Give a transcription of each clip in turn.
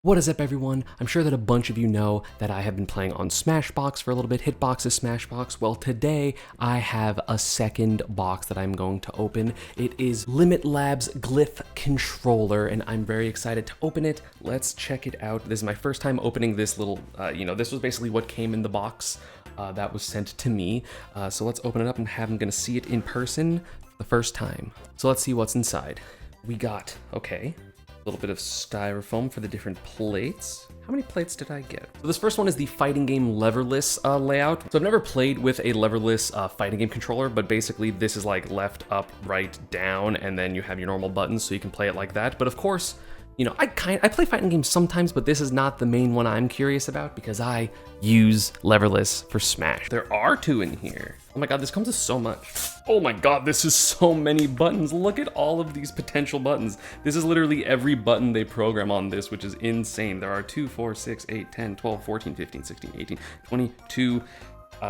What is up, everyone? I'm sure that a bunch of you know that I have been playing on Smashbox for a little bit. Hitbox is Smashbox. Well, today I have a second box that I'm going to open. It is Limit Labs Glyph Controller, and I'm very excited to open it. Let's check it out. This is my first time opening this little, this was basically what came in the box that was sent to me. So let's open it up and I'm gonna see it in person for the first time. So let's see what's inside. We got, okay, a little bit of styrofoam for the different plates. How many plates did I get? So this first one is the fighting game leverless layout. So I've never played with a leverless fighting game controller, but basically this is like left, up, right, down, and then you have your normal buttons so you can play it like that. But of course, you know, I play fighting games sometimes, but this is not the main one I'm curious about because I use leverless for Smash. There are two in here. Oh my God, this comes with so much. Oh my God, this is so many buttons. Look at all of these potential buttons. This is literally every button they program on this, which is insane. There are 2, 4, 6, 8, 10, 12, 14, 15, 16, 18, 22,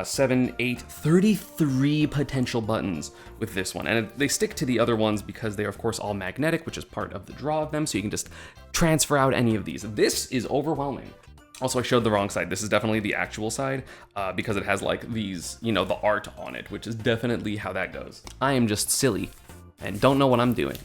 7, 8, 33 potential buttons with this one. And they stick to the other ones because they are of course all magnetic, which is part of the draw of them. So you can just transfer out any of these. This is overwhelming. Also, I showed the wrong side. This is definitely the actual side because it has like these, you know, the art on it, which is definitely how that goes. I am just silly and don't know what I'm doing.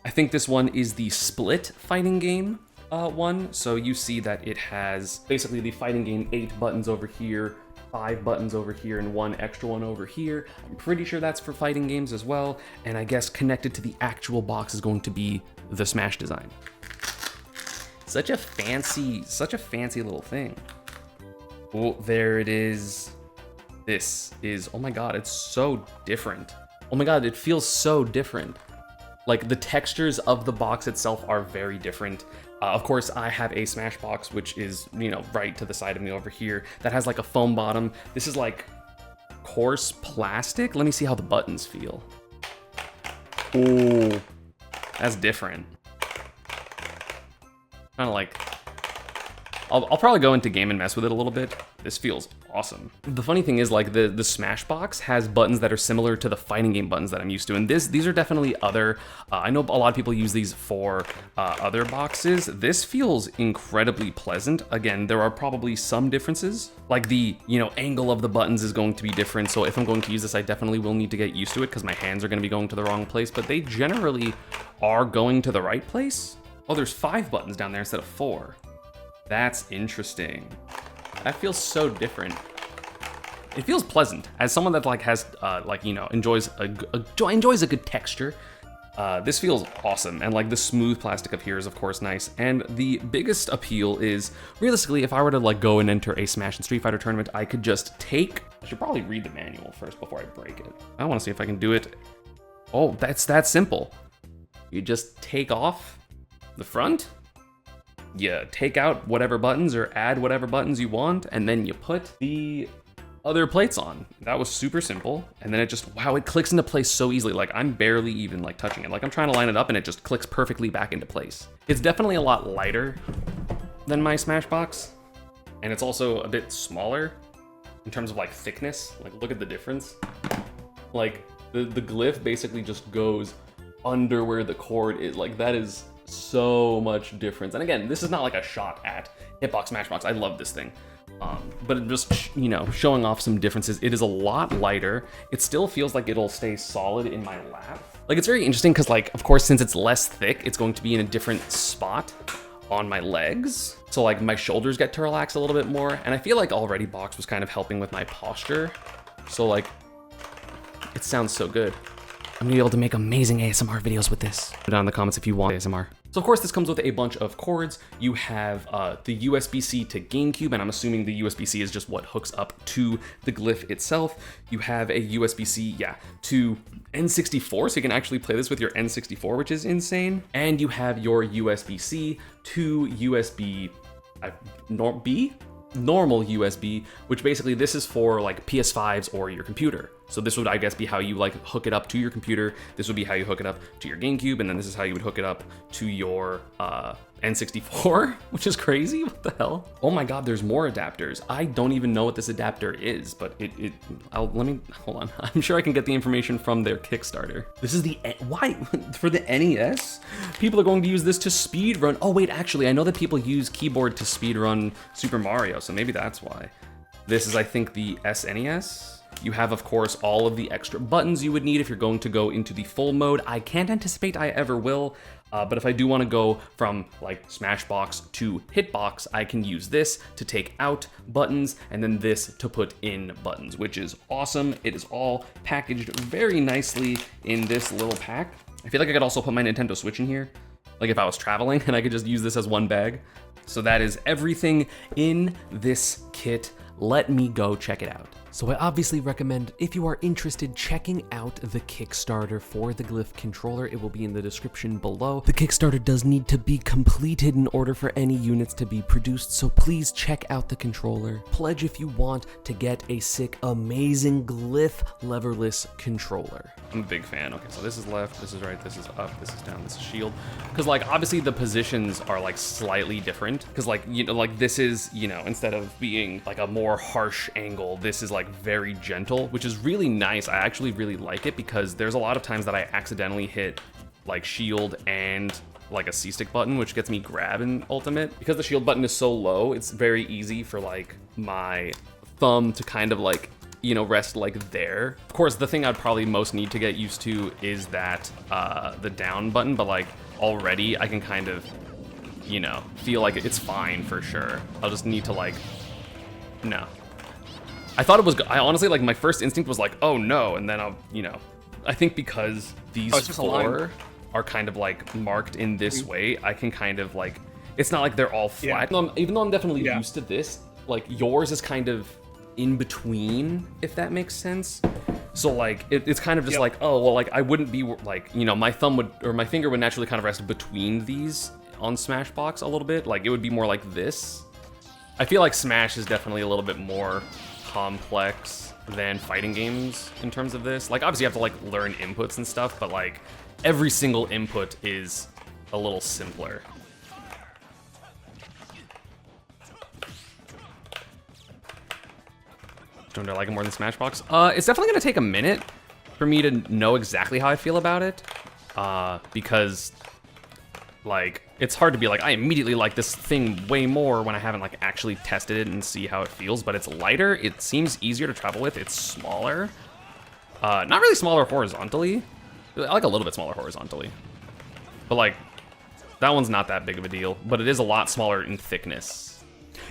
I think this one is the split fighting game one. So you see that it has basically the fighting game 8 buttons over here, 5 buttons over here, and 1 extra one over here. I'm pretty sure that's for fighting games as well. And I guess connected to the actual box is going to be the Smash design. Such a fancy little thing. Oh, there it is. This is, oh my God, it's so different. Oh my God, it feels so different. Like the textures of the box itself are very different. Of course, I have a Smashbox, which is, you know, right to the side of me over here, that has like a foam bottom. This is like coarse plastic. Let me see how the buttons feel. Oh, that's different. Kind of like, I'll probably go into game and mess with it a little bit. This feels awesome. The funny thing is like the Smashbox has buttons that are similar to the fighting game buttons that I'm used to. And these are definitely other, I know a lot of people use these for other boxes. This feels incredibly pleasant. Again, there are probably some differences. Like the, you know, angle of the buttons is going to be different. So if I'm going to use this, I definitely will need to get used to it because my hands are going to be going to the wrong place, but they generally are going to the right place. Oh, there's 5 buttons down there instead of 4. That's interesting. That feels so different. It feels pleasant as someone that like has like, you know, enjoys a good texture. This feels awesome, and like the smooth plastic up here is of course nice. And the biggest appeal is realistically, if I were to like go and enter a Smash and Street Fighter tournament, I could just take. I should probably read the manual first before I break it. I want to see if I can do it. Oh, that's that simple. You just take off the front, you take out whatever buttons or add whatever buttons you want, and then you put the other plates on. That was super simple. And then it just, wow, it clicks into place so easily. Like I'm barely even like touching it. Like I'm trying to line it up and it just clicks perfectly back into place. It's definitely a lot lighter than my Smashbox. And it's also a bit smaller in terms of like thickness. Like look at the difference. Like the Glyph basically just goes under where the cord is. Like that is so much difference. And again, this is not like a shot at Hitbox Smashbox. I love this thing. But it just, you know, showing off some differences. It is a lot lighter. It still feels like it'll stay solid in my lap. Like it's very interesting because like, of course, since it's less thick, it's going to be in a different spot on my legs. So like my shoulders get to relax a little bit more. And I feel like already Box was kind of helping with my posture. So like, it sounds so good. I'm gonna be able to make amazing ASMR videos with this. Put down in the comments if you want ASMR. So of course this comes with a bunch of cords. You have the USB-C to GameCube, and I'm assuming the USB-C is just what hooks up to the Glyph itself. You have a USB-C, yeah, to N64, so you can actually play this with your N64, which is insane. And you have your USB-C to USB B? Normal USB, which basically this is for like PS5s or your computer. So this would, I guess, be how you like hook it up to your computer. This would be how you hook it up to your GameCube, and then this is how you would hook it up to your N64, which is crazy. What the hell? Oh my God, there's more adapters. I don't even know what this adapter is, but let me, hold on. I'm sure I can get the information from their Kickstarter. This is why? For the NES? People are going to use this to speedrun. Oh wait, actually, I know that people use keyboard to speedrun Super Mario, so maybe that's why. This is, I think, the SNES. You have, of course, all of the extra buttons you would need if you're going to go into the full mode. I can't anticipate I ever will, but if I do want to go from like Smashbox to Hitbox, I can use this to take out buttons and then this to put in buttons, which is awesome. It is all packaged very nicely in this little pack. I feel like I could also put my Nintendo Switch in here, like if I was traveling and I could just use this as one bag. So that is everything in this kit. Let me go check it out. So I obviously recommend, if you are interested, checking out the Kickstarter for the Glyph controller. It will be in the description below. The Kickstarter does need to be completed in order for any units to be produced, so please check out the controller. Pledge if you want to get a sick, amazing Glyph leverless controller. I'm a big fan. Okay, so this is left, this is right, this is up, this is down, this is shield. Because like, obviously the positions are like slightly different. Because like, you know, like this is, you know, instead of being like a more harsh angle, this is like very gentle, which is really nice. I actually really like it because there's a lot of times that I accidentally hit like shield and like a C-stick button, which gets me grab in Ultimate. Because the shield button is so low, it's very easy for like my thumb to kind of like, you know, rest like there. Of course, the thing I'd probably most need to get used to is that the down button, but like already I can kind of, you know, feel like it's fine for sure. I'll just need to like, no. I thought it was, I honestly, like, my first instinct was like, oh no, and then I'll, you know, I think because these four are kind of like marked in this way, I can kind of like, it's not like they're all flat. Yeah. Even though I'm definitely used to this, like yours is kind of in between, if that makes sense. So like, it's kind of just like, oh, well, like I wouldn't be like, you know, my thumb would, or my finger would naturally kind of rest between these on Smashbox a little bit. Like it would be more like this. I feel like Smash is definitely a little bit more complex than fighting games in terms of this. Like obviously you have to like learn inputs and stuff, but like every single input is a little simpler. Don't I like it more than Smashbox? It's definitely gonna take a minute for me to know exactly how I feel about it, because like it's hard to be like, I immediately like this thing way more when I haven't like actually tested it and see how it feels, but it's lighter, it seems easier to travel with, it's smaller. Not really smaller horizontally. I like a little bit smaller horizontally. But like, that one's not that big of a deal, but it is a lot smaller in thickness.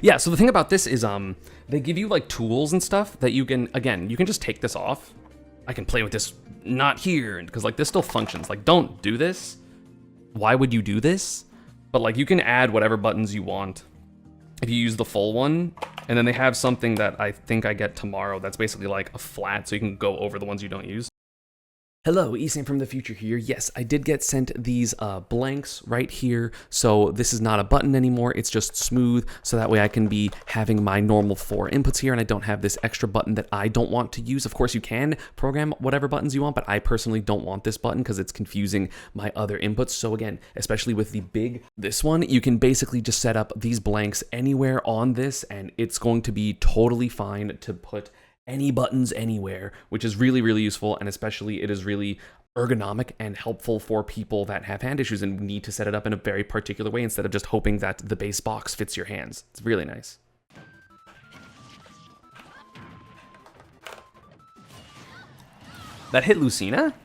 Yeah, so the thing about this is they give you like tools and stuff that you can, again, you can just take this off. I can play with this, not here, because like this still functions. Like don't do this. Why would you do this? But like you can add whatever buttons you want if you use the full one. And then they have something that I think I get tomorrow that's basically like a flat, so you can go over the ones you don't use. Hello, ESAM from the future here. Yes, I did get sent these blanks right here. So this is not a button anymore, it's just smooth. So that way I can be having my normal 4 inputs here and I don't have this extra button that I don't want to use. Of course you can program whatever buttons you want, but I personally don't want this button because it's confusing my other inputs. So again, especially with this one, you can basically just set up these blanks anywhere on this and it's going to be totally fine to put any buttons anywhere, which is really, really useful. And especially it is really ergonomic and helpful for people that have hand issues and need to set it up in a very particular way instead of just hoping that the base box fits your hands. It's really nice. That hit Lucina?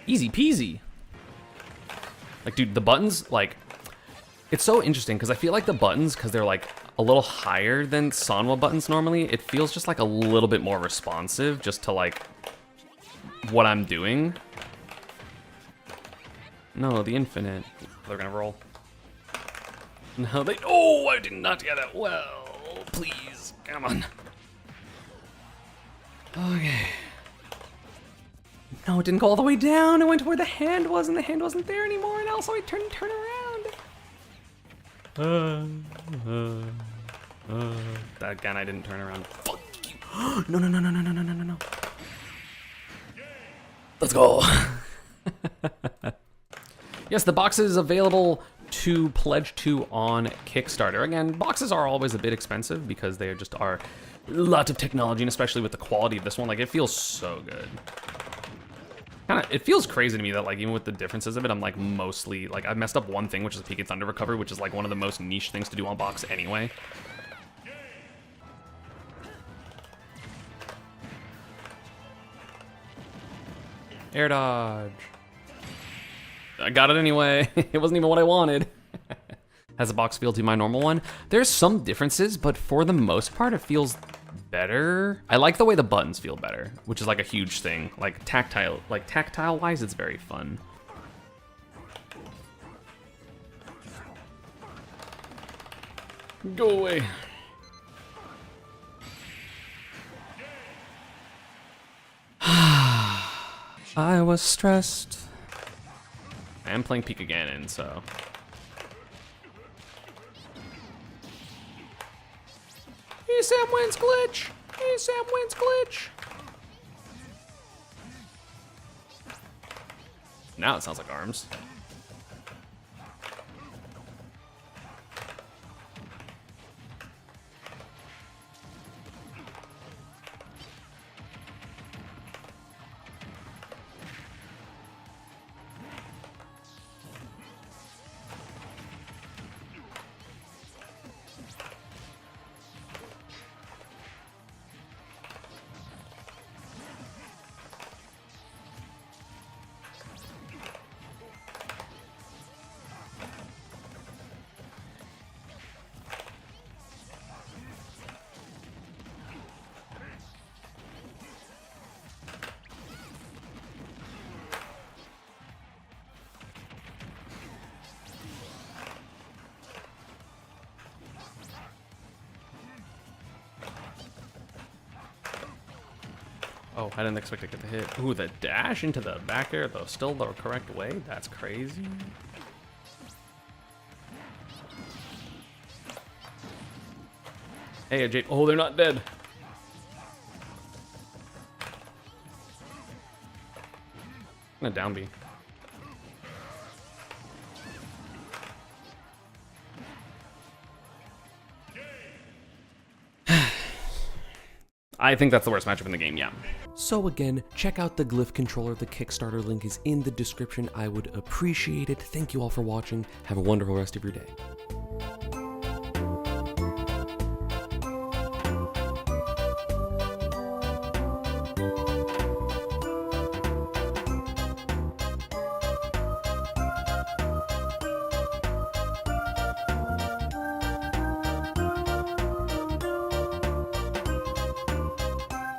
Easy peasy. Like, dude, the buttons, like, it's so interesting because I feel like the buttons, because they're like a little higher than Sanwa buttons normally, it feels just like a little bit more responsive just to like what I'm doing. No, the infinite. They're gonna roll. No, they, oh, I did not get that well. Please, come on. Okay. No, it didn't go all the way down. It went to where the hand was, and the hand wasn't there anymore, and also I turn around. Again, I didn't turn around. Fuck you. No, no, no, no, no, no, no, no, no. Let's go. Yes, the box is available to pledge to on Kickstarter. Again, boxes are always a bit expensive because they just are lots of technology, and especially with the quality of this one, like it feels so good. It feels crazy to me that like even with the differences of it, I'm like mostly like I messed up one thing, which is a peek and thunder recovery, which is like one of the most niche things to do on box anyway. Air dodge. I got it anyway. It wasn't even what I wanted. Has the box feel to my normal one? There's some differences, but for the most part, it feels better. I like the way the buttons feel better, which is like a huge thing. Like tactile wise, it's very fun. Go away. I was stressed. I am playing Pika Ganon, so. ESAM wins glitch! ESAM wins glitch! Now it sounds like arms. Oh, I didn't expect to get the hit. Ooh, the dash into the back air, though, still the correct way? That's crazy. Hey, Jade. Oh, they're not dead. I'm gonna down B. I think that's the worst matchup in the game, yeah. So again, check out the Glyph controller. The Kickstarter link is in the description. I would appreciate it. Thank you all for watching. Have a wonderful rest of your day.